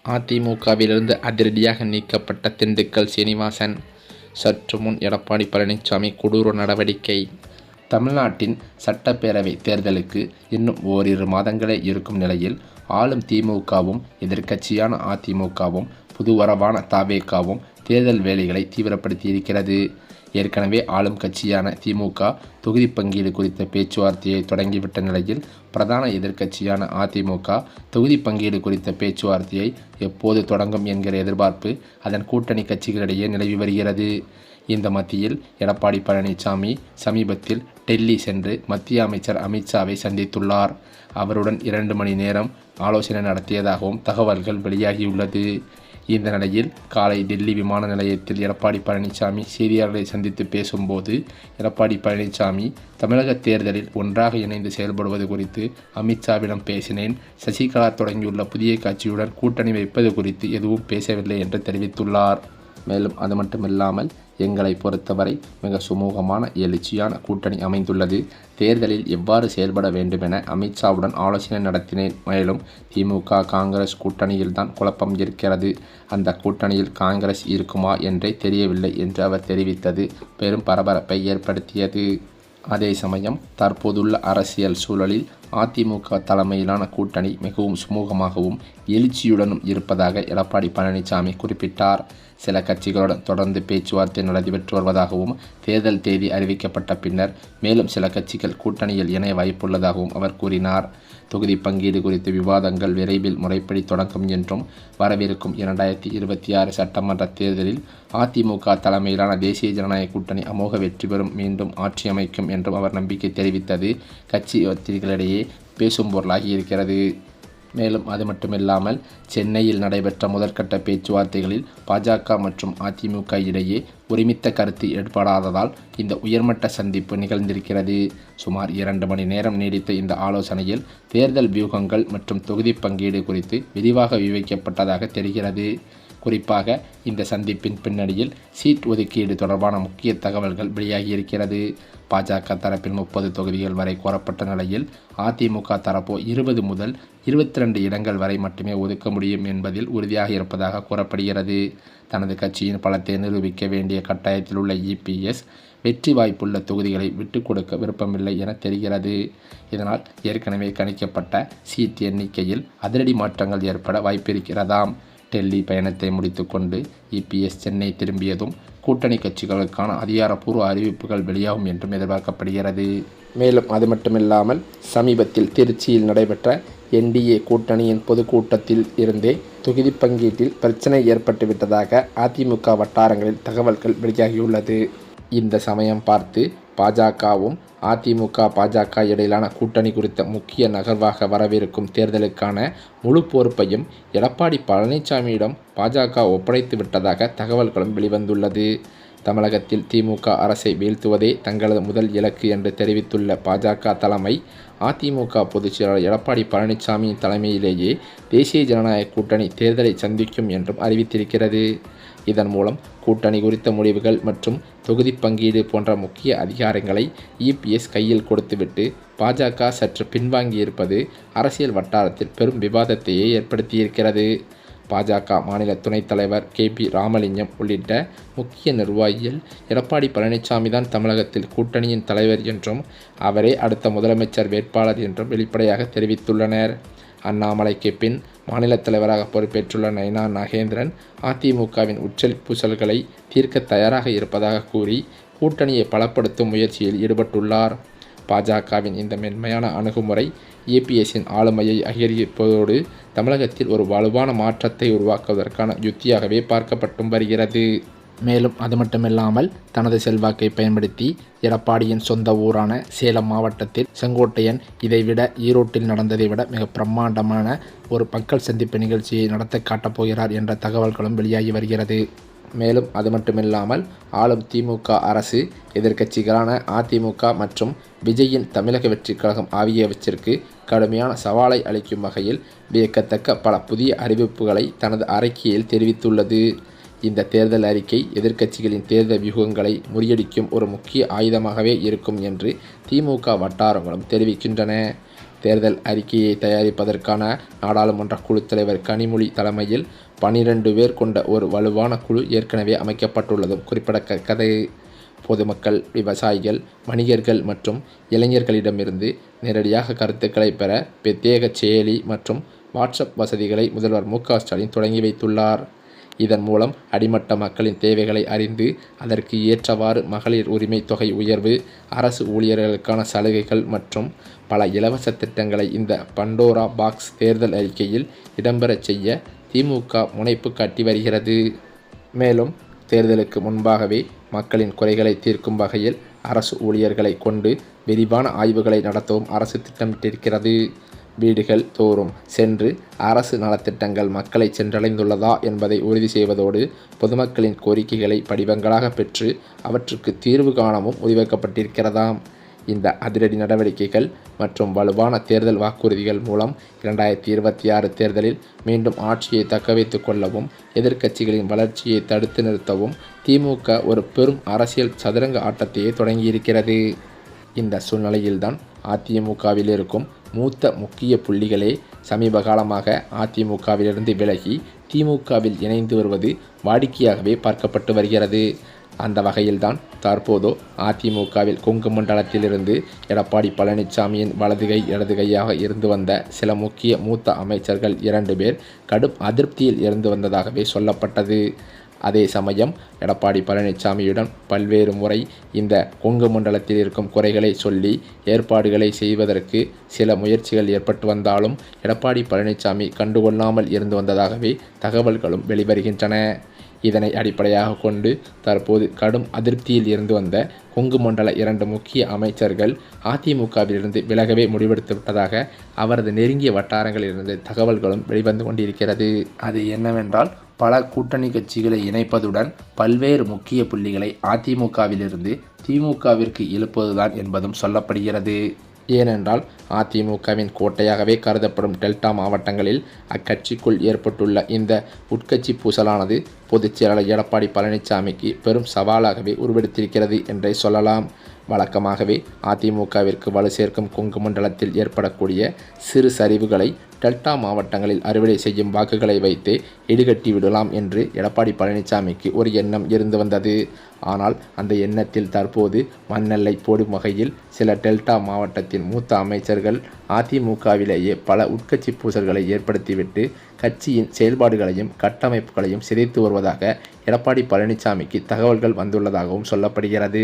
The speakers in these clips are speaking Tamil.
அதிமுகவிலிருந்து அதிரடியாக நீக்கப்பட்ட திண்டுக்கல் சீனிவாசன். சற்று முன் எடப்பாடி பழனிசாமி கொடூர நடவடிக்கை. தமிழ்நாட்டின் சட்டப்பேரவை தேர்தலுக்கு இன்னும் ஓரிரு மாதங்களே இருக்கும் நிலையில் ஆளும் திமுகவும் எதிர்க்கட்சியான அதிமுகவும் புதுவரவான தவேகாவும் தேர்தல் வேலைகளை தீவிரப்படுத்தியிருக்கிறது. ஏற்கனவே ஆளும் கட்சியான திமுக தொகுதி பங்கீடு குறித்த பேச்சுவார்த்தையை தொடங்கிவிட்ட நிலையில் பிரதான எதிர்க்கட்சியான அதிமுக தொகுதி பங்கீடு குறித்த பேச்சுவார்த்தையை எப்போது தொடங்கும் என்கிற எதிர்பார்ப்பு அதன் கூட்டணி கட்சிகளிடையே நிலவி வருகிறது. இந்த மத்தியில் எடப்பாடி பழனிசாமி சமீபத்தில் டெல்லி சென்று மத்திய அமைச்சர் அமித்ஷாவை சந்தித்துள்ளார். அவருடன் 2 மணி நேரம் ஆலோசனை நடத்தியதாகவும் தகவல்கள் வெளியாகியுள்ளது. இந்த நிலையில் காலை டெல்லி விமான நிலையத்தில் எடப்பாடி பழனிசாமி செய்தியாளர்களை சந்தித்து பேசும்போது எடப்பாடி பழனிசாமி தமிழக தேர்தலில் ஒன்றாக இணைந்து செயல்படுவது குறித்து அமித்ஷாவிடம் பேசினேன். சசிகலா தொடங்கியுள்ள புதிய கட்சியுடன் கூட்டணி வைப்பது குறித்து எதுவும் பேசவில்லை என்று தெரிவித்துள்ளார். மேலும் அது மட்டுமில்லாமல் எங்களை பொறுத்தவரை மிக சுமூகமான எழுச்சியான கூட்டணி அமைந்துள்ளது. தேர்தலில் எவ்வாறு செயல்பட வேண்டுமென அமித்ஷாவுடன் ஆலோசனை நடத்தினேன். மேலும் திமுக காங்கிரஸ் கூட்டணியில்தான் குழப்பம் இருக்கிறது. அந்த கூட்டணியில் காங்கிரஸ் இருக்குமா என்றே தெரியவில்லை என்று அவர் தெரிவித்தது பெரும் பரபரப்பை ஏற்படுத்தியது. அதே சமயம் தற்போதுள்ள அரசியல் சூழலில் அதிமுக தலைமையிலான கூட்டணி மிகவும் சுமூகமாகவும் எழுச்சியுடனும் இருப்பதாக எடப்பாடி பழனிசாமி குறிப்பிட்டார். சில கட்சிகளுடன் தொடர்ந்து பேச்சுவார்த்தை நடைபெற்று வருவதாகவும் தேர்தல் தேதி அறிவிக்கப்பட்ட பின்னர் மேலும் சில கட்சிகள் கூட்டணியில் இணைய வாய்ப்புள்ளதாகவும் அவர் கூறினார். தொகுதி பங்கீடு குறித்த விவாதங்கள் விரைவில் முறைப்படி தொடங்கும் என்றும் வரவிருக்கும் 2026 சட்டமன்ற தேர்தலில் அதிமுக தலைமையிலான தேசிய ஜனநாயக கூட்டணி அமோக வெற்றி பெறும், மீண்டும் ஆட்சி அமைக்கும் என்றும் அவர் நம்பிக்கை தெரிவித்தது கட்சி கட்சிகளிடையே பேசும் பொருளாகி இருக்கிறது. மேலும் அது மட்டுமில்லாமல் சென்னையில் நடைபெற்ற முதற்கட்ட பேச்சுவார்த்தைகளில் பாஜக மற்றும் அதிமுக இடையே ஒருமித்த கருத்து ஏற்படாததால் இந்த உயர்மட்ட சந்திப்பு நிகழ்ந்திருக்கிறது. சுமார் 2 மணி நேரம் நீடித்த இந்த ஆலோசனையில் தேர்தல் வியூகங்கள் மற்றும் தொகுதி பங்கீடு குறித்து விரிவாக விவாதிக்கப்பட்டதாக தெரிகிறது. குறிப்பாக இந்த சந்திப்பின் பின்னணியில் சீட் ஒதுக்கீடு தொடர்பான முக்கிய தகவல்கள் வெளியாகியிருக்கிறது. பாஜக தரப்பில் 30 தொகுதிகள் வரை கோரப்பட்ட நிலையில் அதிமுக தரப்போ 20 முதல் 22 இடங்கள் வரை மட்டுமே ஒதுக்க முடியும் என்பதில் உறுதியாக இருப்பதாக கூறப்படுகிறது. தனது கட்சியின் பலத்தை நிரூபிக்க வேண்டிய கட்டாயத்தில் உள்ள இபிஎஸ் வெற்றி வாய்ப்புள்ள தொகுதிகளை விட்டுக் கொடுக்க விருப்பமில்லை என தெரிகிறது. இதனால் ஏற்கனவே கணிக்கப்பட்ட சீட் எண்ணிக்கையில் அதிரடி மாற்றங்கள் ஏற்பட வாய்ப்பிருக்கிறதாம். டெல்லி பயணத்தை முடித்துக்கொண்டு இபிஎஸ் சென்னை திரும்பியதும் கூட்டணி கட்சிகளுக்கான அதிகாரப்பூர்வ அறிவிப்புகள் வெளியாகும் என்றும் எதிர்பார்க்கப்படுகிறது. மேலும் அது மட்டுமில்லாமல் சமீபத்தில் திருச்சியில் நடைபெற்ற என்டிஏ கூட்டணியின் பொதுக்கூட்டத்தில் இருந்தே தொகுதி பங்கீட்டில் பிரச்சனை ஏற்பட்டுவிட்டதாக அதிமுக வட்டாரங்களில் தகவல்கள் வெளியாகியுள்ளது. இந்த சமயம் பார்த்து பாஜகவும் அதிமுக பாஜக இடையிலான கூட்டணி குறித்த முக்கிய நகர்வாக வரவிருக்கும் தேர்தலுக்கான முழு பொறுப்பையும் எடப்பாடி பழனிசாமியிடம் பாஜக ஒப்படைத்து விட்டதாக தகவல்களும் வெளிவந்துள்ளது. தமிழகத்தில் திமுக அரசை வீழ்த்துவதே தங்களது முதல் இலக்கு என்று தெரிவித்துள்ள பாஜக தலைமை அதிமுக பொதுச் செயலாளர் எடப்பாடி பழனிசாமியின் தலைமையிலேயே தேசிய ஜனநாயக கூட்டணி தேர்தலை சந்திக்கும் என்றும் அறிவித்திருக்கிறது. இதன் மூலம் கூட்டணி குறித்த முடிவுகள் மற்றும் தொகுதி பங்கீடு போன்ற முக்கிய அதிகாரங்களை இபிஎஸ் கையில் கொடுத்துவிட்டு பாஜக சற்று பின்வாங்கியிருப்பது அரசியல் வட்டாரத்தில் பெரும் விவாதத்தையே ஏற்படுத்தியிருக்கிறது. பாஜக மாநில துணைத் தலைவர் KP ராமலிங்கம் உள்ளிட்ட முக்கிய நிர்வாகிகள் எடப்பாடி பழனிசாமி தான் தமிழகத்தில் கூட்டணியின் தலைவர் என்றும் அவரே அடுத்த முதலமைச்சர் வேட்பாளர் என்றும் வெளிப்படையாக தெரிவித்துள்ளனர். அண்ணாமலைக்கு பின் மாநில தலைவராக பொறுப்பேற்றுள்ள நைனா நாகேந்திரன் அதிமுகவின் உச்சல் தீர்க்க தயாராக இருப்பதாக கூறி கூட்டணியை பலப்படுத்தும் முயற்சியில் ஈடுபட்டுள்ளார். பாஜகவின் இந்த மென்மையான அணுகுமுறை இபிஎஸ்ஸின் ஆளுமையை அதிகரிப்பதோடு தமிழகத்தில் ஒரு வலுவான மாற்றத்தை உருவாக்குவதற்கான யுத்தியாகவே பார்க்கப்பட்டும் வருகிறது. மேலும் அது மட்டுமில்லாமல் தனது செல்வாக்கை பயன்படுத்தி எடப்பாடியின் சொந்த ஊரான சேலம் மாவட்டத்தில் செங்கோட்டையன் இதைவிட ஈரோட்டில் நடந்ததை விட மிக பிரம்மாண்டமான ஒரு மக்கள் சந்திப்பு நிகழ்ச்சியை நடத்த காட்டப்போகிறார் என்ற தகவல்களும் வெளியாகி வருகிறது. மேலும் அது மட்டுமில்லாமல் ஆளும் திமுக அரசு எதிர்க்கட்சிகளான அதிமுக மற்றும் விஜயின் தமிழக வெற்றிக் கழகம் ஆகியவற்றிற்கு கடுமையான சவாலை அளிக்கும் வகையில் வியக்கத்தக்க பல புதிய அறிவிப்புகளை தனது அறிக்கையில் தெரிவித்துள்ளது. இந்த தேர்தல் அறிக்கை எதிர்க்கட்சிகளின் தேர்தல் வியூகங்களை முறியடிக்கும் ஒரு முக்கிய ஆயுதமாகவே இருக்கும் என்று திமுக வட்டாரங்களும் தெரிவிக்கின்றன. தேர்தல் அறிக்கையை தயாரிப்பதற்கான நாடாளுமன்ற குழு தலைவர் கனிமொழி தலைமையில் 12 பேர் கொண்ட ஒரு வலுவான குழு ஏற்கனவே அமைக்கப்பட்டுள்ளதும் குறிப்பிடத்தக்கது. பொதுமக்கள், விவசாயிகள், வணிகர்கள் மற்றும் இளைஞர்களிடமிருந்து நேரடியாக கருத்துக்களை பெற பிரத்யேக செயலி மற்றும் வாட்ஸ்அப் வசதிகளை முதல்வர் மு.க.ஸ்டாலின் தொடங்கி வைத்துள்ளார். இதன் மூலம் அடிமட்ட மக்களின் தேவைகளை அறிந்து அதற்கு ஏற்றவாறு மகளிர் உரிமை தொகை உயர்வு, அரசு ஊழியர்களுக்கான சலுகைகள் மற்றும் பல இலவச திட்டங்களை இந்த பண்டோரா பாக்ஸ் தேர்தல் அறிக்கையில் இடம்பெறச் செய்ய திமுக முனைப்பு காட்டி வருகிறது. மேலும் தேர்தலுக்கு முன்பாகவே மக்களின் குறைகளை தீர்க்கும் வகையில் அரசு ஊழியர்களை கொண்டு விரிவான ஆய்வுகளை நடத்தவும் அரசு திட்டமிட்டிருக்கிறது. வீடுகள் தோறும் சென்று அரசு நலத்திட்டங்கள் மக்களை சென்றடைந்துள்ளதா என்பதை உறுதி செய்வதோடு பொதுமக்களின் கோரிக்கைகளை படிவங்களாக பெற்று அவற்றுக்கு தீர்வு காணவும் உருவாக்கப்பட்டிருக்கிறதாம். இந்த அதிரடி நடவடிக்கைகள் மற்றும் வலுவான தேர்தல் வாக்குறுதிகள் மூலம் 2026 தேர்தலில் மீண்டும் ஆட்சியை தக்கவைத்துக் கொள்ளவும் எதிர்க்கட்சிகளின் வளர்ச்சியை தடுத்து நிறுத்தவும் திமுக ஒரு பெரும் அரசியல் சதுரங்க ஆட்டத்தையே தொடங்கியிருக்கிறது. இந்த சூழ்நிலையில்தான் அதிமுகவில் இருக்கும் மூத்த முக்கிய புள்ளிகளே சமீப காலமாக அதிமுகவிலிருந்து விலகி திமுகவில் இணைந்து வருவது வாடிக்கையாகவே பார்க்கப்பட்டு வருகிறது. அந்த வகையில்தான் தற்போது அதிமுகவில் கொங்கு மண்டலத்திலிருந்து எடப்பாடி பழனிசாமியின் வலது கை இடது கையாக இருந்து வந்த சில முக்கிய மூத்த அமைச்சர்கள் 2 பேர் கடும் அதிருப்தியில் இருந்து வந்ததாகவே சொல்லப்பட்டது. அதே சமயம் எடப்பாடி பழனிசாமியுடன் பல்வேறு முறை இந்த கொங்கு மண்டலத்தில் இருக்கும் குறைகளை சொல்லி ஏற்பாடுகளை செய்வதற்கு சில முயற்சிகள் ஏற்பட்டு வந்தாலும் எடப்பாடி பழனிசாமி கண்டுகொள்ளாமல் இருந்து வந்ததாகவே தகவல்களும் வெளிவருகின்றன. இதனை அடிப்படையாக கொண்டு தற்போது கடும் அதிருப்தியில் இருந்து வந்த கொங்கு மண்டல 2 முக்கிய அமைச்சர்கள் அதிமுகவிலிருந்து விலகவே முடிவெடுத்து விட்டதாக அவரது நெருங்கிய வட்டாரங்களிலிருந்து தகவல்களும் வெளிவந்து கொண்டிருக்கிறது. அது என்னவென்றால், பல கூட்டணி கட்சிகளை இணைப்பதுடன் பல்வேறு முக்கிய புள்ளிகளை அதிமுகவிலிருந்து திமுகவிற்கு இழுப்பதுதான் என்பதும் சொல்லப்படுகிறது. ஏனென்றால் அதிமுகவின் கோட்டையாகவே கருதப்படும் டெல்டா மாவட்டங்களில் அக்கட்சிக்குள் ஏற்பட்டுள்ள இந்த உட்கட்சி பூசலானது பொதுச் செயலாளர் எடப்பாடி பழனிசாமிக்கு பெரும் சவாலாகவே உருவெடுத்திருக்கிறது என்றே சொல்லலாம். வழக்கமாகவே அதிமுகவிற்கு வலு சேர்க்கும் கொங்கு மண்டலத்தில் ஏற்படக்கூடிய சிறு சரிவுகளை டெல்டா மாவட்டங்களில் அறுவடை செய்யும் வாக்குகளை வைத்து ஈடுகட்டி விடலாம் என்று எடப்பாடி பழனிசாமிக்கு ஒரு எண்ணம் இருந்து வந்தது. ஆனால் அந்த எண்ணத்தில் தற்போது மண்ணெல்லை போடும் வகையில் சில டெல்டா மாவட்டத்தின் மூத்த அமைச்சர்கள் அதிமுகவிலேயே பல உட்கட்சி பூசல்களை ஏற்படுத்திவிட்டு கட்சியின் செயல்பாடுகளையும் கட்டமைப்புகளையும் சிதைத்து வருவதாக எடப்பாடி பழனிசாமிக்கு தகவல்கள் வந்துள்ளதாகவும் சொல்லப்படுகிறது.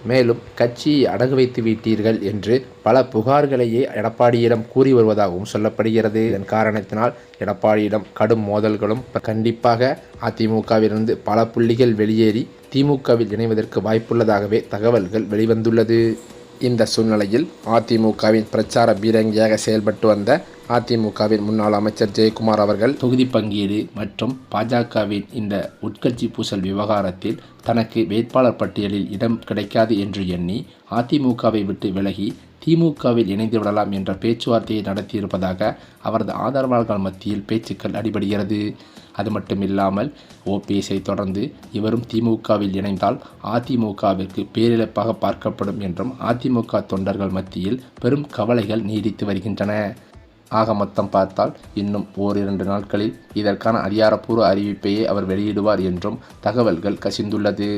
மேலும் கட்சியை அடகு வைத்து விட்டீர்கள் என்று பல புகார்களையே எடப்பாடியிடம் கூறி வருவதாகவும் சொல்லப்படுகிறது. இதன் காரணத்தினால் எடப்பாடியிடம் கடும் மோதல்களும் கண்டிப்பாக அதிமுகவிலிருந்து பல புள்ளிகள் வெளியேறி திமுகவில் இணைவதற்கு வாய்ப்புள்ளதாகவே தகவல்கள் வெளிவந்துள்ளது. இந்த சூழ்நிலையில் அதிமுகவின் பிரச்சார பீரங்கியாக செயல்பட்டு வந்த அதிமுகவின் முன்னாள் அமைச்சர் ஜெயக்குமார் அவர்கள் தொகுதி பங்கீடு மற்றும் பாஜகவின் இந்த உட்கட்சி பூசல் விவகாரத்தில் தனக்கு வேட்பாளர் பட்டியலில் இடம் கிடைக்காது என்று எண்ணி அதிமுகவை விட்டு விலகி திமுகவில் இணைந்து விடலாம் என்ற பேச்சுவார்த்தையை நடத்தியிருப்பதாக அவரது ஆதரவாளர்கள் மத்தியில் பேச்சுக்கள் அடிபடுகிறது. அது மட்டுமில்லாமல் ஓபிஎஸ்ஐ தொடர்ந்து இவரும் திமுகவில் இணைந்தால் அதிமுகவிற்கு பேரிழப்பாக பார்க்கப்படும் என்றும் அதிமுக தொண்டர்கள் மத்தியில் பெரும் கவலைகள் நீடித்து வருகின்றன. ஆக மொத்தம் பார்த்தால் இன்னும் ஓரிரண்டு நாட்களில் இதற்கான அதிகாரப்பூர்வ அறிவிப்பையே அவர் வெளியிடுவார் என்றும் தகவல்கள் கசிந்துள்ளது.